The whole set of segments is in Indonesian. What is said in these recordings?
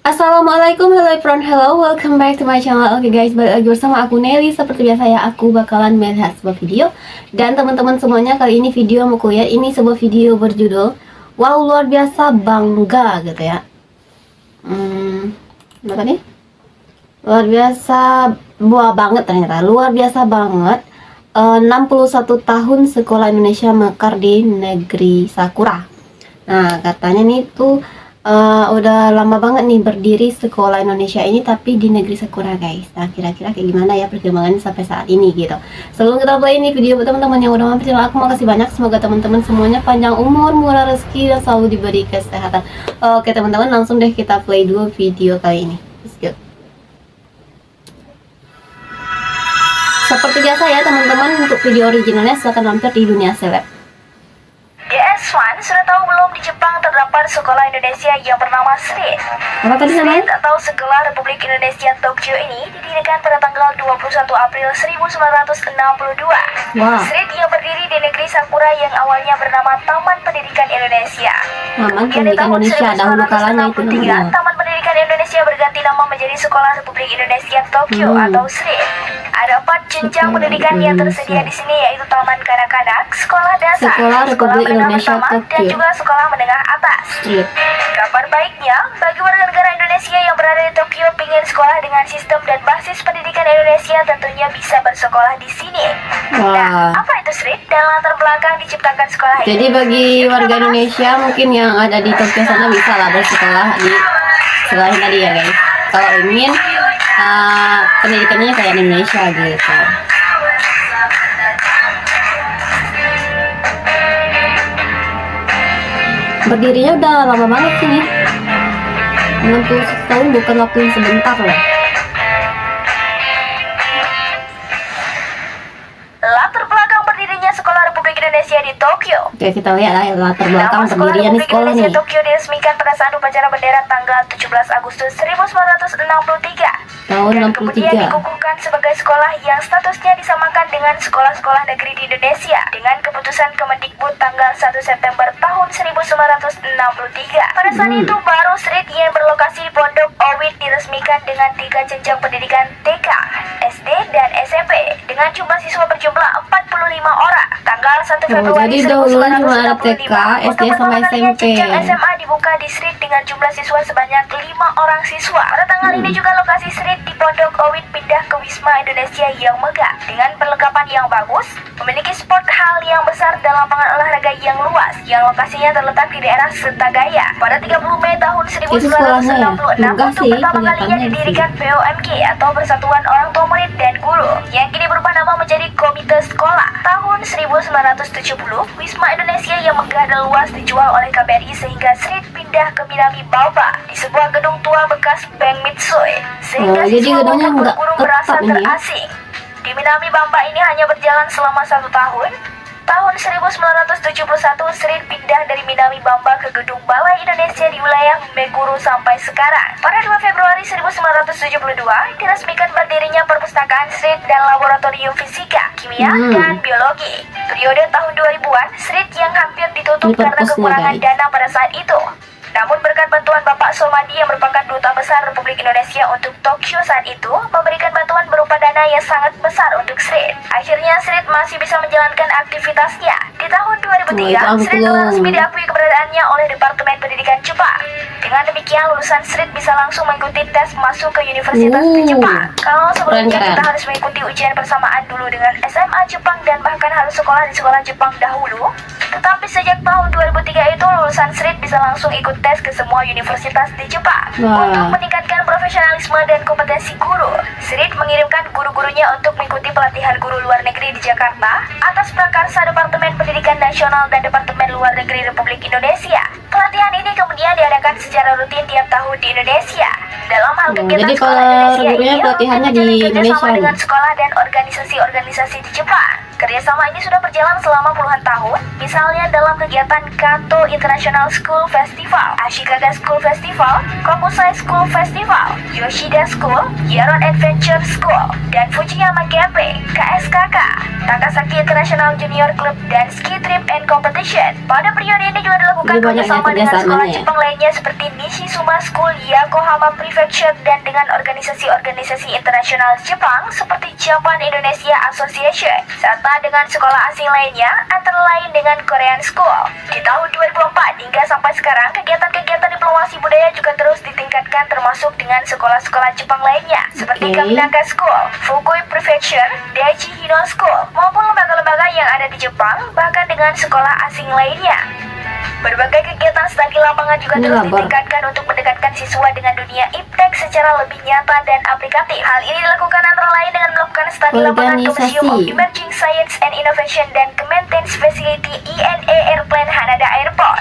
Assalamualaikum, hello everyone, hello, welcome back to my channel. Oke guys, balik lagi bersama aku Nelly. Seperti biasa ya, aku bakalan melihat sebuah video. Dan teman-teman semuanya, kali ini video mau kuliah. Ini sebuah video berjudul wow, luar biasa bangga gitu ya. Apa nih? Luar biasa, buah banget ternyata. Luar biasa banget. 61 tahun sekolah Indonesia mekar di negeri Sakura. Nah, katanya nih tuh udah lama banget nih berdiri sekolah Indonesia ini, tapi di negeri Sakura guys. Nah, kira-kira kayak gimana ya perkembangannya sampai saat ini gitu. Sebelum kita play ini video buat teman-teman yang udah mampir channel aku, makasih banyak. Semoga teman-teman semuanya panjang umur, murah rezeki, dan selalu diberi kesehatan. Oke teman-teman, langsung deh kita play dulu video kali ini. Let's go. Seperti biasa ya teman-teman, untuk video originalnya silahkan mampir di Dunia Seleb. DS1, sudah tahu belum di Jepang terdapat sekolah Indonesia yang bernama SRID? Apa tadi namanya? SRID atau Sekolah Republik Indonesia Tokyo ini didirikan pada tanggal 21 April 1962. Wow. SRID yang berdiri di negeri Sakura yang awalnya bernama Taman Pendidikan Indonesia. Taman Kemudian di Pendidikan tahun Indonesia dahulu kalanya itu 1963, namanya. Taman Pendidikan Indonesia berganti nama menjadi Sekolah Republik Indonesia Tokyo atau SRID. Ada 4 jenjang pendidikan yang tersedia di sini, yaitu taman kanak-kanak, sekolah dasar, Sekolah Republik menengah Indonesia pertama, dan Tokyo. juga sekolah menengah atas. SRID. Kabar baiknya, bagi warga negara Indonesia yang berada di Tokyo ingin sekolah dengan sistem dan basis pendidikan Indonesia tentunya bisa bersekolah di sini. Nah, apa itu SRID dan latar belakang diciptakan sekolah ini? Jadi bagi warga Indonesia mungkin yang ada di Tokyo sana bisa lah bersekolah di sekolah ini tadi ya guys. Kalau ingin pendidikannya kayak di Indonesia gitu. Berdirinya udah lama banget sih nih. 60 tahun bukan waktu yang sebentar loh. Latar belakang berdirinya Sekolah Republik Indonesia di Tokyo. Oke, kita lihat lah latar belakang Nama Sekolah berdirian di Republik sekolah Indonesia nih. Tokyo diresmikan pada saat upacara bendera tanggal 17 Agustus 1963. Tahun Dan kemudian 63. dikukuhkan sebagai sekolah yang statusnya disamakan dengan sekolah-sekolah negeri di Indonesia dengan keputusan Kemendikbud tanggal 1 September tahun 1963. Pada saat itu baru SRID yang berlokasi di Pondok Owit diresmikan dengan 3 jenjang pendidikan TK, SD, dan SMP dengan jumlah siswa berjumlah 45 orang. Tanggal 1 Februari jadi dahulu cuma ada TK, 1965, SD, untuk sama pertama kalinya SMP. jenjang SMA dibuka di SRID dengan jumlah siswa sebanyak 5 orang siswa. Pada tanggal ini juga lokasi SRID di Pondok Owit pindah ke Wisma Indonesia yang megah dengan perlengkapan yang bagus, memiliki sport hall yang besar dan lapangan olahraga yang luas yang lokasinya terletak di daerah Sertagaya. Pada 30 Mei tahun sekolahnya ya? 1966 Megah untuk sih pertama kalinya kelihatannya di didirikan POMG atau Persatuan Orang Tua Murid dan Guru yang kini berubah nama menjadi Komite Sekolah. Tahun 1970, Wisma Indonesia yang megah dan luas dijual oleh KBRI sehingga SRID pindah ke Minami Baba di sebuah gedung tua bekas Bank Mitsui sehingga jadi siswa gedungnya maupun nggak guru tetap merasa ini ya? terasing. Di Minami Bamba ini hanya berjalan selama 1 tahun. Tahun 1971, SRID pindah dari Minami Bamba ke Gedung Balai Indonesia di wilayah Meguro sampai sekarang. Pada 2 Februari 1972, diresmikan berdirinya perpustakaan SRID dan laboratorium fisika, kimia, dan biologi. Periode tahun 2000-an, SRID yang hampir ditutup Ini karena perpusnya, kekurangan guys. dana pada saat itu. Namun berkat bantuan Bapak Somadi yang merupakan Duta Besar Republik Indonesia untuk Tokyo saat itu, memberikan bantuan berupa dana yang sangat besar untuk SRID. Akhirnya SRID masih bisa menjalankan aktivitasnya. Di tahun 2003, SRID telah resmi diakui keberadaannya oleh Departemen Pendidikan Jepang. Dengan demikian, lulusan SRID bisa langsung mengikuti tes masuk ke universitas di Jepang. Kalau sebelumnya keren. kita harus mengikuti ujian persamaan dulu dengan SMA Jepang dan bahkan harus sekolah di sekolah Jepang dahulu. Tetapi sejak tahun 2003 itu, lulusan SRID bisa langsung ikut tes ke semua universitas di Jepang. Wah. Untuk meningkatkan profesionalisme dan kompetensi guru, SRID mengirimkan guru-gurunya untuk mengikuti pelatihan guru luar negeri di Jakarta atas prakarsa Departemen Pendidikan Nasional dan Departemen Luar Negeri Republik Indonesia. Pelatihan ini kemudian diadakan secara rutin tiap tahun di Indonesia. Dalam hal kegiatan jadi sekolah kalau Indonesia gurunya ini pelatihannya untuk di menjalin kerjasama Indonesia dengan nih? sekolah dan organisasi-organisasi di Jepang. Kerjasama ini sudah berjalan selama puluhan tahun, misalnya dalam kegiatan Kanto International School Festival, Ashikaga School Festival, Kokusai School Festival, Yoshida School, Yaron Adventure School, dan Fujiyama Cafe, KSKK, Takasaki International Junior Club, dan Ski Trip and Competition. Pada periode ini juga dilakukan Jadi banyak kerjasama dengan kerjasamanya sekolah ya? Jepang lainnya seperti Nishizuma School, Yokohama Prefecture, dan dengan organisasi-organisasi internasional Jepang seperti Japan Indonesia Association, serta dengan sekolah asing lainnya, antara lain dengan Korean School. Di tahun 2004 hingga sampai sekarang, kegiatan-kegiatan diplomasi budaya juga terus ditingkatkan termasuk dengan sekolah-sekolah Jepang lainnya, seperti Oke. Kaminaka School, Fukui Prefecture, Daiichi Hino School, maupun lembaga-lembaga yang ada di Jepang, bahkan dengan sekolah asing lainnya. Berbagai kegiatan studi lapangan juga Ini terus labor. ditingkatkan untuk mendekatkan siswa dengan dunia iptek secara lebih nyata dan aplikatif. Hal ini dilakukan antara lain dengan melakukan studi lapangan ke Museum of Organisasi. Emerging Science and Innovation dan ke Maintenance Facility INA Airplane Haneda Airport.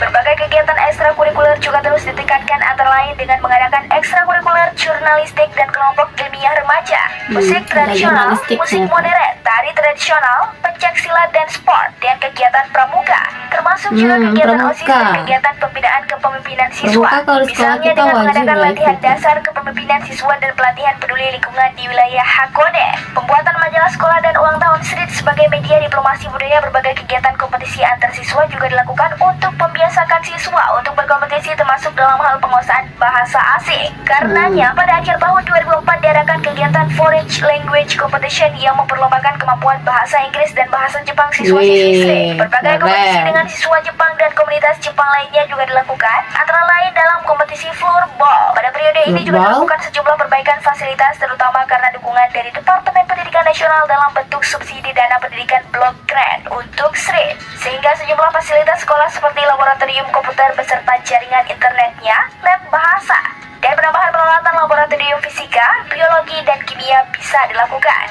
Berbagai kegiatan ekstrakurikuler juga terus ditingkatkan antara lain dengan mengadakan ekstrakurikuler jurnalistik dan kelompok ilmiah remaja, musik ada tradisional, jurnalistik musik ternyata. modern, tari tradisional, pencak silat dan sport, dan kegiatan pramuka, termasuk juga kegiatan OSIS dan pramuka. kegiatan pembinaan kepemimpinan siswa. Pramuka kalau di sekolah Misalnya kita dengan wajib mengadakan lah latihan ikut. dasar kepemimpinan siswa dan pelatihan peduli lingkungan di wilayah Hakone. Pembuatan majalah sekolah dan ulang tahun SRIT sebagai media diplomasi budaya. Berbagai kegiatan kompetisi antar siswa juga dilakukan untuk membiasakan siswa untuk berkompetisi termasuk dalam hal penguasaan bahasa asing. Karenanya pada akhir tahun 2004 diadakan kegiatan Foreign Language Competition yang memperlombakan kemampuan bahasa Inggris dan bahasa Jepang siswa-siswi Wih, SRIT. Berbagai kompetisi keren. dengan siswa Jepang dan komunitas Jepang lainnya juga dilakukan, antara lain dalam kompetisi floorball. Pada periode ini juga Floorball? dilakukan sejumlah perbaikan fasilitas terutama karena dukungan dari Departemen Pendidikan Nasional dalam bentuk subsidi dana pendidikan block grant untuk SRIT, sehingga sejumlah fasilitas sekolah seperti laboratorium komputer beserta jaringan internetnya, lab bahasa, dan penambahan peralatan laboratorium fisika, biologi, dan kimia bisa dilakukan.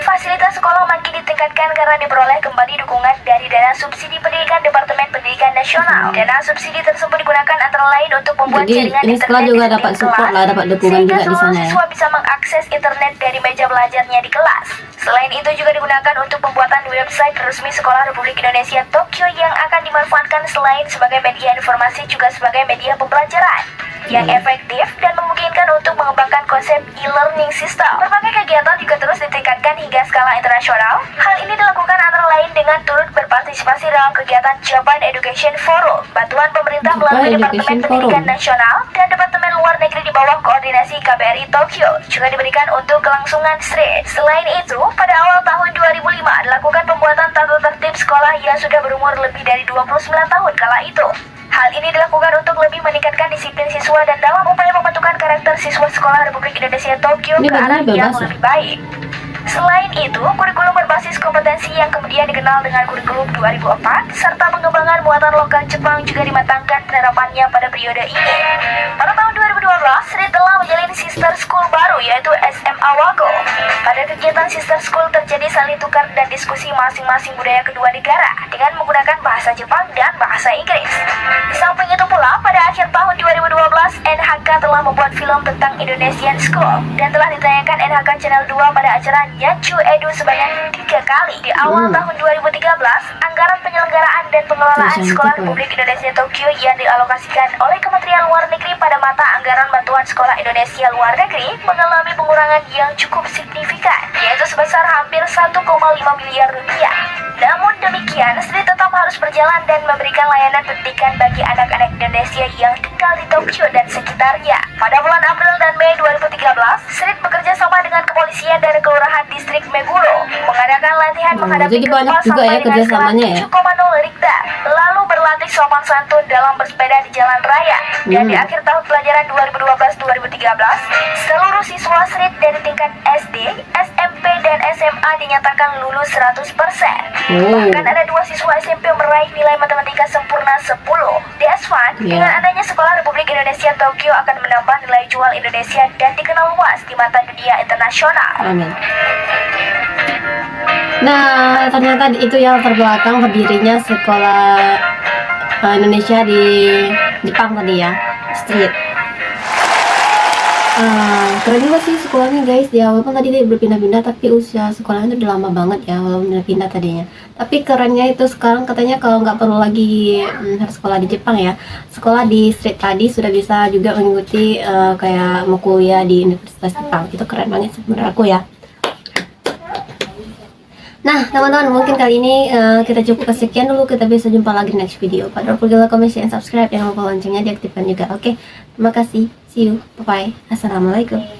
Fasilitas sekolah makin ditingkatkan karena diperoleh kembali dukungan dari dana subsidi pendidikan Departemen Pendidikan Nasional. Dana subsidi tersebut digunakan antara lain untuk membuat Jadi jaringan ini sekolah internet juga di dapat setiap support kelas, lah, dapat dukungan sehingga juga di seluruh sana ya. siswa bisa mengakses internet dari meja belajarnya di kelas. Selain itu juga digunakan untuk pembuatan website resmi Sekolah Republik Indonesia Tokyo yang akan dimanfaatkan selain sebagai media informasi juga sebagai media pembelajaran yang efektif dan memungkinkan untuk mengembangkan konsep e-learning system. Berbagai kegiatan juga terus ditingkatkan hingga skala internasional. Hal ini dilakukan antara lain dengan turut berpartisipasi dalam kegiatan Japan Education Forum, bantuan pemerintah Japan melalui Education Departemen Pendidikan Forum. Nasional dan Departemen Luar Negeri di bawah koordinasi KBRI Tokyo juga diberikan untuk kelangsungan SRIT. Selain itu, pada awal tahun 2005 dilakukan pembuatan tata tertib sekolah yang sudah berumur lebih dari 29 tahun kala itu. Hal ini dilakukan untuk lebih meningkatkan disiplin siswa dan dalam upaya membentukkan karakter siswa Sekolah Republik Indonesia Tokyo Ini ke arah bajunya yang bebas ya? lebih baik. Selain itu, kurikulum berbasis kompetensi yang kemudian dikenal dengan kurikulum 2004 serta pengembangan muatan lokal Jepang juga dimatangkan penerapannya pada periode ini. Pada tahun 2012, SRIT telah menjalin sister school baru yaitu SMA Wago. Pada kegiatan sister school terjadi saling tukar dan diskusi masing-masing budaya kedua negara dengan menggunakan bahasa Jepang dan bahasa Inggris. Di samping itu pula, pada akhir tahun 2012, NHK telah membuat film tentang Indonesian School dan telah ditayangkan NHK Channel 2 pada acara Nyacu Edu sebanyak 3 kali. Di awal tahun 2013, anggaran penyelenggaraan dan pengelolaan Cantik, Sekolah ya. Republik Indonesia Tokyo yang dialokasikan oleh Kementerian Luar Negeri pada mata anggaran bantuan Sekolah Indonesia Luar Negeri mengalami pengurangan yang cukup signifikan, yaitu sebesar hampir 1,5 miliar rupiah. Namun demikian, SRIT tetap harus berjalan dan memberikan layanan pendidikan bagi anak-anak Indonesia yang tinggal di Tokyo dan sekitarnya. Pada bulan April dan Mei 2013, SRIT bekerja sama dengan kepolisian dan kelurahan distrik Meguro mengadakan latihan menghadapi jadi banyak gempa juga sampai ya dengan kerjasamanya skala ya? 7,0 Richter, lalu berlatih sopan santun dalam bersepeda di jalan raya. Dan di akhir tahun pelajaran 2012-2013, seluruh siswa SRIT dari tingkat SD, SMP, dan SMA dinyatakan lulus 100%. Bahkan ada 2 siswa SMP meraih nilai matematika sempurna 10. Desvan, dengan adanya Sekolah Republik Indonesia Tokyo akan menambah nilai jual Indonesia dan dikenal luas di mata dunia internasional. Amin. Nah, ternyata itu yang terbelakang berdirinya sekolah Indonesia di Jepang tadi ya, SRIT. Keren juga sih sekolahnya guys ya, walaupun tadi dia berpindah-pindah tapi usia sekolahnya udah lama banget ya walaupun pindah-pindah tadinya. Tapi kerennya itu sekarang katanya kalau nggak perlu lagi harus sekolah di Jepang ya, sekolah di street tadi sudah bisa juga mengikuti kayak mau kuliah di Universitas Jepang. Itu keren banget sih menurut aku ya. Nah teman-teman, mungkin kali ini kita cukup sekian dulu, kita bisa jumpa lagi di next video. Pada pergi like, comment, share, and subscribe, jangan lupa loncengnya diaktifkan juga. Oke, terima kasih, see you, bye bye, assalamualaikum.